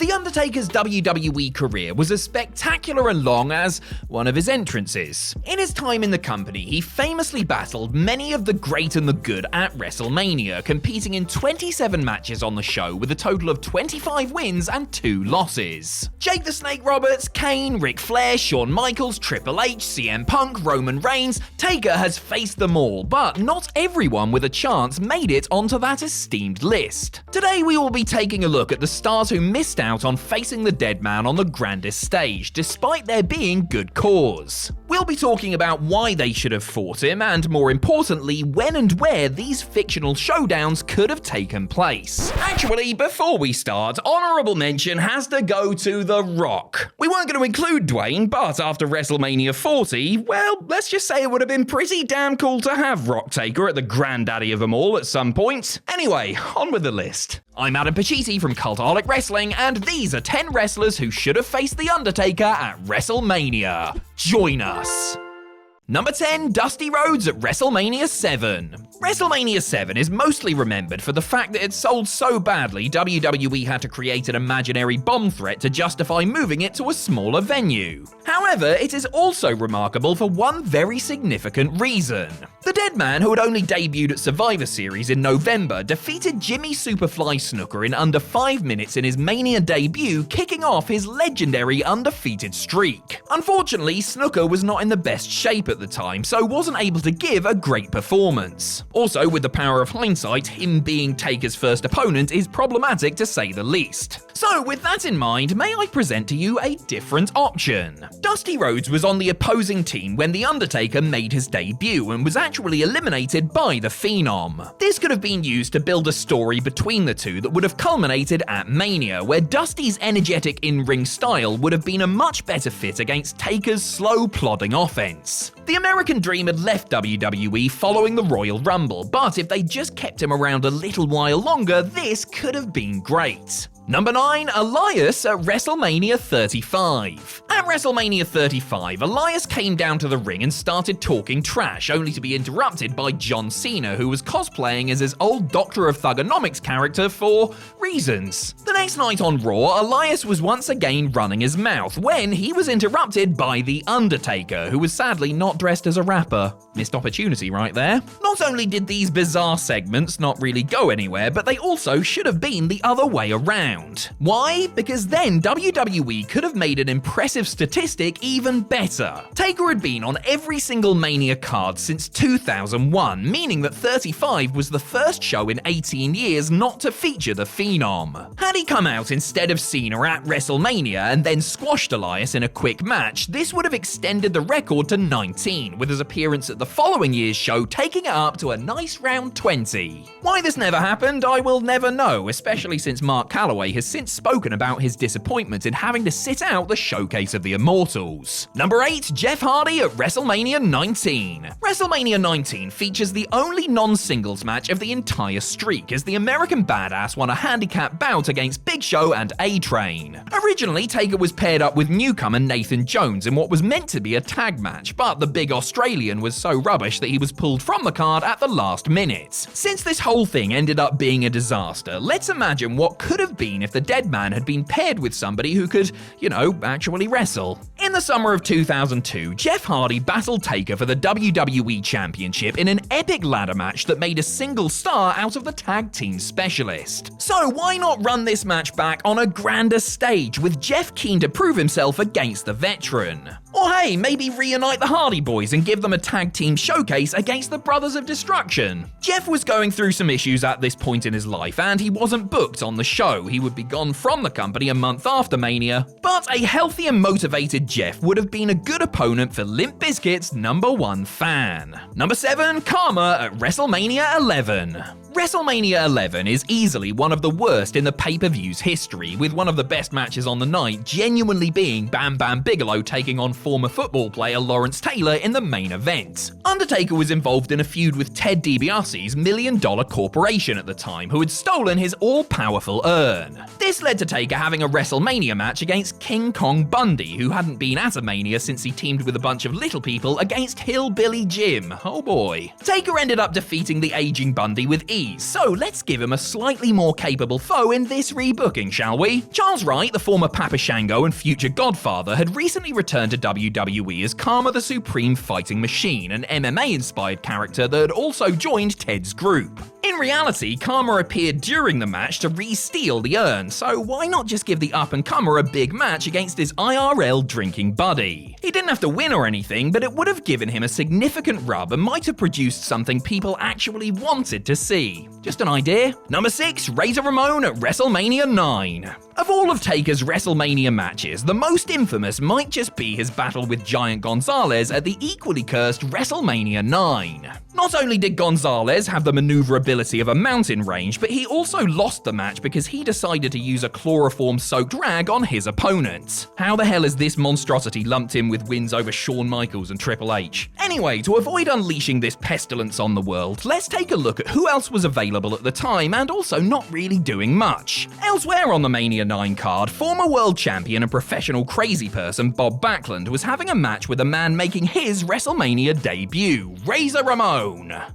The Undertaker's WWE career was as spectacular and long as one of his entrances. In his time in the company, he famously battled many of the great and the good at WrestleMania, competing in 27 matches on the show with a total of 25 wins and 2 losses. Jake the Snake Roberts, Kane, Ric Flair, Shawn Michaels, Triple H, CM Punk, Roman Reigns, Taker has faced them all, but not everyone with a chance made it onto that esteemed list. Today we will be taking a look at the stars who missed out on facing the dead man on the grandest stage, despite there being good cause. We'll be talking about why they should have fought him, and more importantly, when and where these fictional showdowns could have taken place. Actually, before we start, honorable mention has to go to The Rock. We weren't going to include Dwayne, but after WrestleMania 40, well, let's just say it would have been pretty damn cool to have Rock Taker at the granddaddy of them all at some point. Anyway, on with the list. I'm Adam Pacitti from Cultaholic Wrestling, and these are 10 wrestlers who should have faced The Undertaker at WrestleMania. Join us. Number 10, Dusty Rhodes at WrestleMania 7. WrestleMania 7 is mostly remembered for the fact that it sold so badly WWE had to create an imaginary bomb threat to justify moving it to a smaller venue. However, it is also remarkable for one very significant reason. The dead man, who had only debuted at Survivor Series in November, defeated Jimmy Superfly Snuka in under 5 minutes in his Mania debut, kicking off his legendary undefeated streak. Unfortunately, Snuka was not in the best shape at the time, so wasn't able to give a great performance. Also, with the power of hindsight, him being Taker's first opponent is problematic to say the least. So with that in mind, may I present to you a different option? Dusty Rhodes was on the opposing team when The Undertaker made his debut and was actually eliminated by the Phenom. This could have been used to build a story between the two that would have culminated at Mania, where Dusty's energetic in-ring style would have been a much better fit against Taker's slow, plodding offense. The American Dream had left WWE following the Royal Rumble, but if they just kept him around a little while longer, this could have been great. Number 9, Elias at WrestleMania 35. At WrestleMania 35, Elias came down to the ring and started talking trash, only to be interrupted by John Cena, who was cosplaying as his old Doctor of Thugonomics character for reasons. The next night on Raw, Elias was once again running his mouth when he was interrupted by The Undertaker, who was sadly not dressed as a rapper. Missed opportunity right there. Not only did these bizarre segments not really go anywhere, but they also should have been the other way around. Why? Because then WWE could have made an impressive statistic even better. Taker had been on every single Mania card since 2001, meaning that 35 was the first show in 18 years not to feature the Phenom. Had he come out instead of Cena at WrestleMania and then squashed Elias in a quick match, this would have extended the record to 19, with his appearance at the following year's show taking it up to a nice round 20. Why this never happened, I will never know, especially since Mark Calloway has since spoken about his disappointment in having to sit out the Showcase of the Immortals. Number 8, Jeff Hardy at WrestleMania 19. WrestleMania 19 features the only non-singles match of the entire streak, as the American Badass won a handicap bout against Big Show and A-Train. Originally, Taker was paired up with newcomer Nathan Jones in what was meant to be a tag match, but the big Australian was so rubbish that he was pulled from the card at the last minute. Since this whole thing ended up being a disaster, let's imagine what could have been if the dead man had been paired with somebody who could, actually wrestle. In the summer of 2002, Jeff Hardy battled Taker for the WWE Championship in an epic ladder match that made a single star out of the tag team specialist. So why not run this match back on a grander stage with Jeff keen to prove himself against the veteran? Or hey, maybe reunite the Hardy Boys and give them a tag team showcase against the Brothers of Destruction. Jeff was going through some issues at this point in his life, and he wasn't booked on the show. He would be gone from the company a month after Mania, but a healthy and motivated Jeff would have been a good opponent for Limp Bizkit's #1 fan. Number 7, Karma at WrestleMania 11. WrestleMania 11 is easily one of the worst in the pay-per-view's history, with one of the best matches on the night genuinely being Bam Bam Bigelow taking on former football player Lawrence Taylor in the main event. Undertaker was involved in a feud with Ted DiBiase's $1 Million Corporation at the time, who had stolen his all-powerful urn. This led to Taker having a WrestleMania match against King Kong Bundy, who hadn't been been at a Mania since he teamed with a bunch of little people against Hillbilly Jim. Oh boy. Taker ended up defeating the aging Bundy with ease, so let's give him a slightly more capable foe in this rebooking, shall we? Charles Wright, the former Papa Shango and future Godfather, had recently returned to WWE as Karma the Supreme Fighting Machine, an MMA-inspired character that had also joined Ted's group. In reality, Karma appeared during the match to re-steal the urn, so why not just give the up-and-comer a big match against his IRL drinking buddy? He didn't have to win or anything, but it would have given him a significant rub and might have produced something people actually wanted to see. Just an idea? Number 6, Razor Ramon at WrestleMania 9. Of all of Taker's WrestleMania matches, the most infamous might just be his battle with Giant Gonzalez at the equally cursed WrestleMania 9. Not only did Gonzalez have the maneuverability of a mountain range, but he also lost the match because he decided to use a chloroform-soaked rag on his opponent. How the hell is this monstrosity lumped in with wins over Shawn Michaels and Triple H? Anyway, to avoid unleashing this pestilence on the world, let's take a look at who else was available at the time and also not really doing much. Elsewhere on the Mania 9 card, former world champion and professional crazy person Bob Backlund was having a match with a man making his WrestleMania debut, Razor Ramon.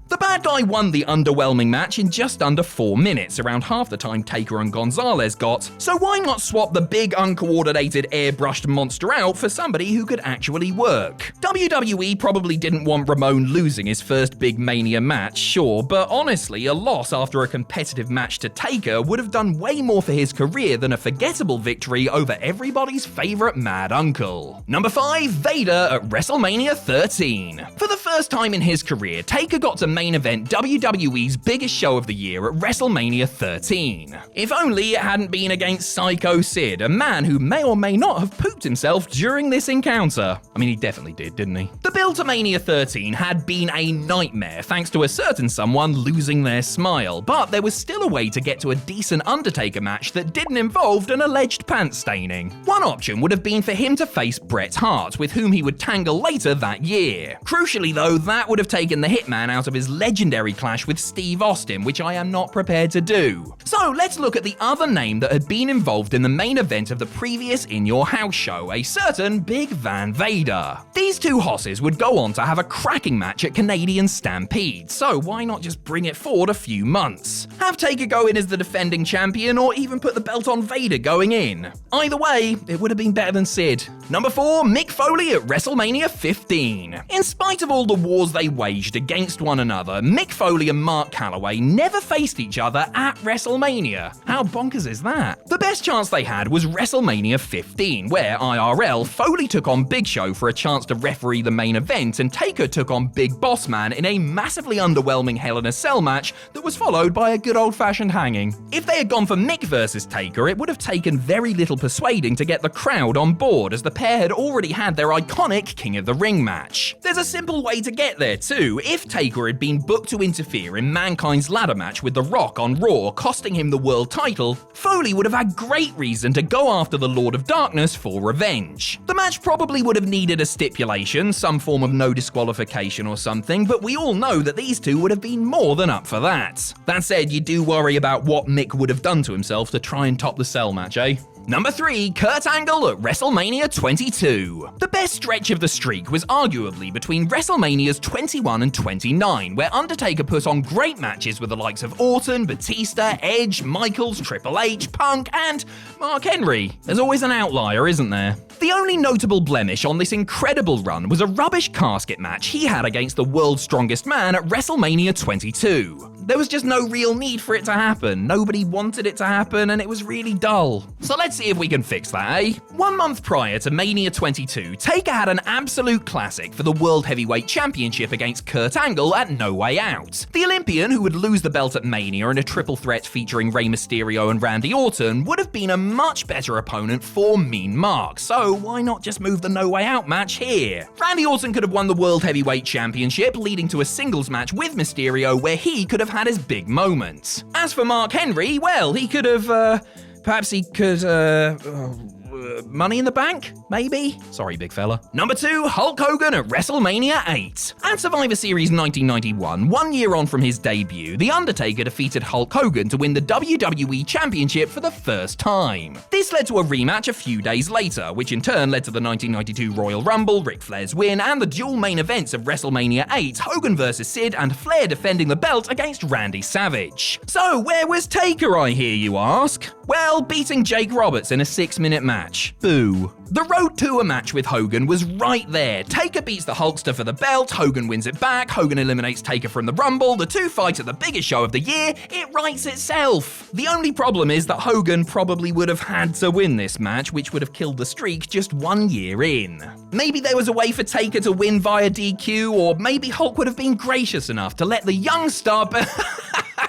The bad guy won the underwhelming match in just under 4 minutes, around half the time Taker and Gonzalez got, so why not swap the big uncoordinated airbrushed monster out for somebody who could actually work? WWE probably didn't want Ramon losing his first big Mania match, sure, but honestly, a loss after a competitive match to Taker would have done way more for his career than a forgettable victory over everybody's favorite mad uncle. Number 5, Vader at WrestleMania 13. For the first time in his career, Taker got to main event WWE's biggest show of the year at WrestleMania 13. If only it hadn't been against Psycho Sid, a man who may or may not have pooped himself during this encounter. I mean, he definitely did, didn't he? The build to Mania 13 had been a nightmare thanks to a certain someone losing their smile, but there was still a way to get to a decent Undertaker match that didn't involve an alleged pants staining. One option would have been for him to face Bret Hart, with whom he would tangle later that year. Crucially though, that would have taken the Hitman out of his legendary clash with Steve Austin, which I am not prepared to do. So let's look at the other name that had been involved in the main event of the previous In Your House show, a certain Big Van Vader. These two hosses would go on to have a cracking match at Canadian Stampede, so why not just bring it forward a few months? Have Taker go in as the defending champion, or even put the belt on Vader going in. Either way, it would have been better than Sid. Number 4, Mick Foley at WrestleMania 15. In spite of all the wars they waged against one another, Mick Foley and Mark Calloway never faced each other at WrestleMania. How bonkers is that? The best chance they had was WrestleMania 15, where IRL, Foley took on Big Show for a chance to referee the main event, and Taker took on Big Boss Man in a massively underwhelming Hell in a Cell match that was followed by a good old-fashioned hanging. If they had gone for Mick versus Taker, it would have taken very little persuading to get the crowd on board, as the pair had already had their iconic King of the Ring match. There's a simple way to get there too. If Taker had been booked to interfere in Mankind's ladder match with The Rock on Raw, costing him the world title, Foley would have had great reason to go after the Lord of Darkness for revenge. The match probably would have needed a stipulation, some form of no disqualification or something, but we all know that these two would have been more than up for that. That said, you do worry about what Mick would have done to himself to try and top the Cell match, eh? Number 3, Kurt Angle at WrestleMania 22. The best stretch of the streak was arguably between WrestleManias 21 and 29, where Undertaker put on great matches with the likes of Orton, Batista, Edge, Michaels, Triple H, Punk, and Mark Henry. There's always an outlier, isn't there? The only notable blemish on this incredible run was a rubbish casket match he had against the world's strongest man at WrestleMania 22. There was just no real need for it to happen, nobody wanted it to happen, and it was really dull. So let's see if we can fix that, eh? 1 month prior to Mania 22, Taker had an absolute classic for the World Heavyweight Championship against Kurt Angle at No Way Out. The Olympian, who would lose the belt at Mania in a triple threat featuring Rey Mysterio and Randy Orton, would have been a much better opponent for Mean Mark, so why not just move the No Way Out match here? Randy Orton could have won the World Heavyweight Championship, leading to a singles match with Mysterio where he could have had his big moments. As for Mark Henry, well, he could have, perhaps he could, Money in the Bank? Maybe? Sorry, big fella. Number 2, Hulk Hogan at WrestleMania 8. At Survivor Series 1991, 1 year on from his debut, The Undertaker defeated Hulk Hogan to win the WWE Championship for the first time. This led to a rematch a few days later, which in turn led to the 1992 Royal Rumble, Ric Flair's win, and the dual main events of WrestleMania 8, Hogan vs. Sid and Flair defending the belt against Randy Savage. So where was Taker, I hear you ask? Well, beating Jake Roberts in a 6-minute match. Boo. The road to a match with Hogan was right there. Taker beats the Hulkster for the belt, Hogan wins it back, Hogan eliminates Taker from the Rumble, the two fight at the biggest show of the year, it writes itself. The only problem is that Hogan probably would have had to win this match, which would have killed the streak just 1 year in. Maybe there was a way for Taker to win via DQ, or maybe Hulk would have been gracious enough to let the young star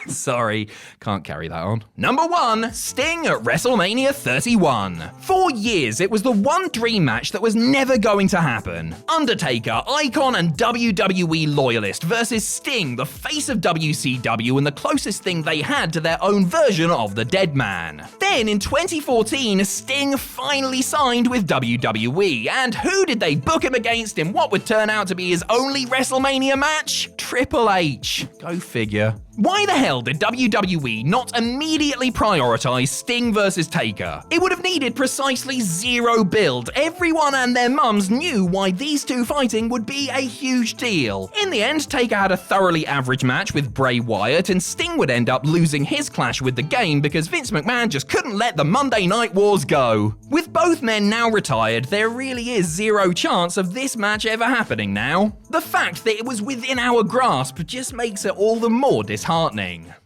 Sorry, can't carry that on. Number 1, Sting at WrestleMania 31. For years, it was the one dream match that was never going to happen. Undertaker, icon and WWE loyalist, versus Sting, the face of WCW and the closest thing they had to their own version of the Dead Man. Then in 2014, Sting finally signed with WWE, and who did they book him against in what would turn out to be his only WrestleMania match? Triple H. Go figure. Why the hell did WWE not immediately prioritize Sting versus Taker? It would have needed precisely 0 build. Everyone and their mums knew why these two fighting would be a huge deal. In the end, Taker had a thoroughly average match with Bray Wyatt, and Sting would end up losing his clash with the game because Vince McMahon just couldn't let the Monday Night Wars go. With both men now retired, there really is 0 chance of this match ever happening now. The fact that it was within our grasp just makes it all the more disheartening.